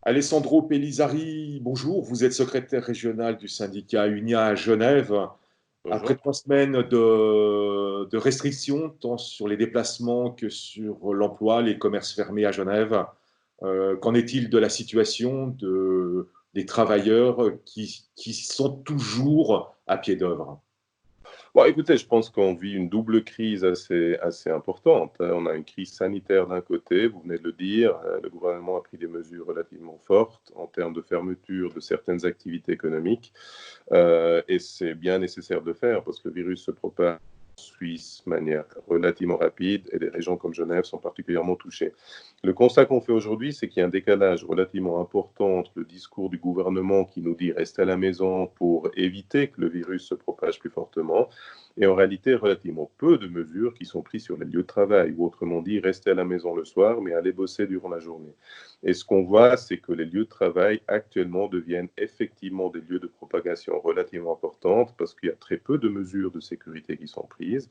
Alessandro Pellizzari, bonjour. Vous êtes secrétaire régional du syndicat UNIA à Genève. Après Bonjour. 3 semaines de restrictions, tant sur les déplacements que sur l'emploi, les commerces fermés à Genève, qu'en est-il de la situation des travailleurs qui sont toujours à pied d'œuvre? Bon, écoutez, je pense qu'on vit une double crise assez importante. On a une crise sanitaire d'un côté, vous venez de le dire, le gouvernement a pris des mesures relativement fortes en termes de fermeture de certaines activités économiques, et c'est bien nécessaire de faire parce que le virus se propage en Suisse de manière relativement rapide et les régions comme Genève sont particulièrement touchées. Le constat qu'on fait aujourd'hui, c'est qu'il y a un décalage relativement important entre le discours du gouvernement qui nous dit restez à la maison pour éviter que le virus se propage plus fortement, et en réalité relativement peu de mesures qui sont prises sur les lieux de travail, ou autrement dit, restez à la maison le soir, mais allez bosser durant la journée. Et ce qu'on voit, c'est que les lieux de travail actuellement deviennent effectivement des lieux de propagation relativement importante parce qu'il y a très peu de mesures de sécurité qui sont prises.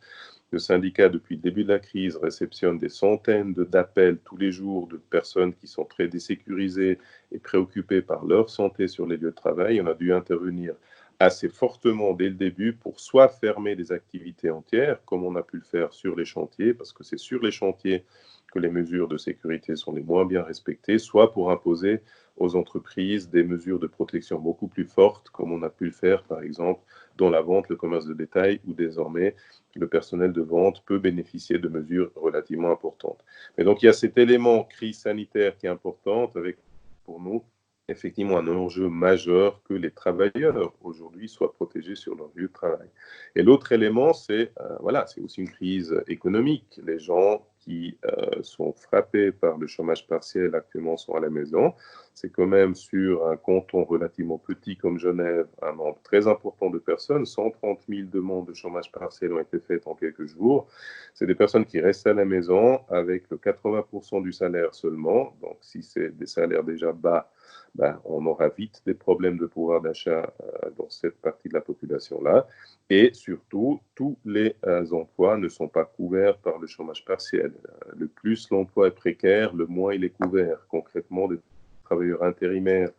Le syndicat, depuis le début de la crise, réceptionne des centaines d'appels tous les jours de personnes qui sont très désécurisées et préoccupées par leur santé sur les lieux de travail. On a dû intervenir assez fortement dès le début pour soit fermer des activités entières, comme on a pu le faire sur les chantiers, parce que c'est sur les chantiers que les mesures de sécurité sont les moins bien respectées, soit pour imposer aux entreprises des mesures de protection beaucoup plus fortes, comme on a pu le faire, par exemple, dans la vente, le commerce de détail, où désormais le personnel de vente peut bénéficier de mesures relativement importantes. Mais donc il y a cet élément crise sanitaire qui est importante, avec pour nous effectivement un enjeu majeur que les travailleurs aujourd'hui soient protégés sur leur lieu de travail. Et l'autre élément, c'est voilà, c'est aussi une crise économique. Les gens qui sont frappés par le chômage partiel actuellement sont à la maison. C'est quand même sur un canton relativement petit comme Genève, un nombre très important de personnes. 130 000 demandes de chômage partiel ont été faites en quelques jours. C'est des personnes qui restent à la maison avec le 80% du salaire seulement. Donc si c'est des salaires déjà bas, ben, on aura vite des problèmes de pouvoir d'achat dans cette partie de la population-là. Et surtout, tous les emplois ne sont pas couverts par le chômage partiel. Le plus l'emploi est précaire, le moins il est couvert. Concrètement, des travailleurs intérimaires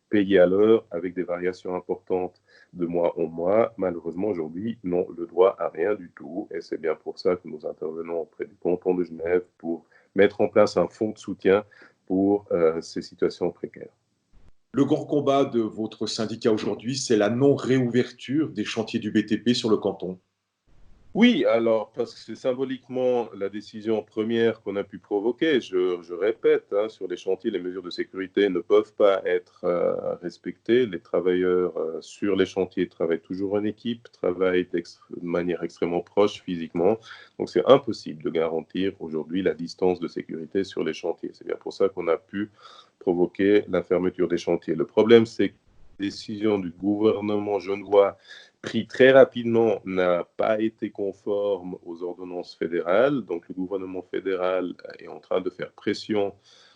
payés à l'heure avec des variations importantes de mois en mois, malheureusement aujourd'hui, n'ont le droit à rien du tout. Et c'est bien pour ça que nous intervenons auprès du canton de Genève pour mettre en place un fonds de soutien pour ces situations précaires. Le grand combat de votre syndicat aujourd'hui, c'est la non-réouverture des chantiers du BTP sur le canton. Oui, alors, parce que c'est symboliquement la décision première qu'on a pu provoquer. Je répète, hein, sur les chantiers, les mesures de sécurité ne peuvent pas être respectées. Les travailleurs sur les chantiers travaillent toujours en équipe, travaillent de manière extrêmement proche physiquement. Donc, c'est impossible de garantir aujourd'hui la distance de sécurité sur les chantiers. C'est bien pour ça qu'on a pu provoquer la fermeture des chantiers. Le problème, c'est que la décision du gouvernement genevois pris très rapidement n'a pas été conforme aux ordonnances fédérales. Donc le gouvernement fédéral est en train de faire pression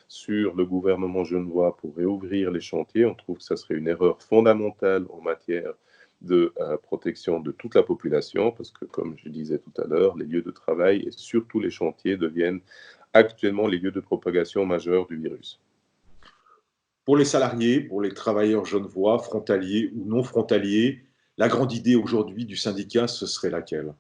sur le gouvernement genevois pour réouvrir les chantiers. On trouve que ça serait une erreur fondamentale en matière de protection de toute la population, parce que comme je disais tout à l'heure, les lieux de travail et surtout les chantiers deviennent actuellement les lieux de propagation majeure du virus. Pour les salariés, pour les travailleurs genevois, frontaliers ou non frontaliers, la grande idée aujourd'hui du syndicat, ce serait laquelle?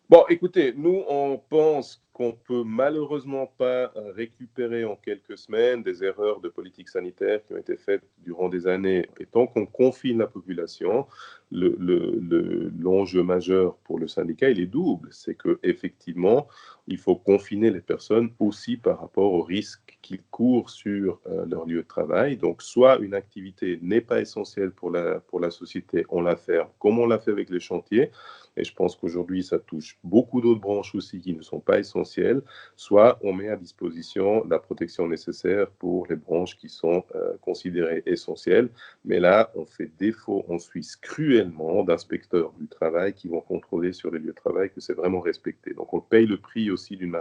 Bon, écoutez, nous, on pense qu'on peut malheureusement pas récupérer en quelques semaines des erreurs de politique sanitaire qui ont été faites durant des années. Et tant qu'on confine la population, l'enjeu majeur pour le syndicat, il est double. C'est que effectivement, il faut confiner les personnes aussi par rapport aux risques qu'ils courent sur leur lieu de travail. Donc, soit une activité n'est pas essentielle pour la société, on la ferme, comme on l'a fait avec les chantiers, et je pense qu'aujourd'hui, ça touche beaucoup d'autres branches aussi qui ne sont pas essentielles, soit on met à disposition la protection nécessaire pour les branches qui sont considérées essentielles. Mais là, on fait défaut en Suisse cruellement d'inspecteurs du travail qui vont contrôler sur les lieux de travail que c'est vraiment respecté. Donc on paye le prix aussi d'une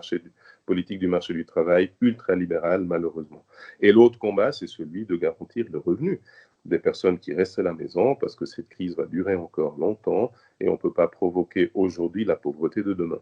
politique du marché du travail ultralibérale, malheureusement. Et l'autre combat, c'est celui de garantir le revenu des personnes qui restent à la maison parce que cette crise va durer encore longtemps et on ne peut pas provoquer aujourd'hui la pauvreté de demain.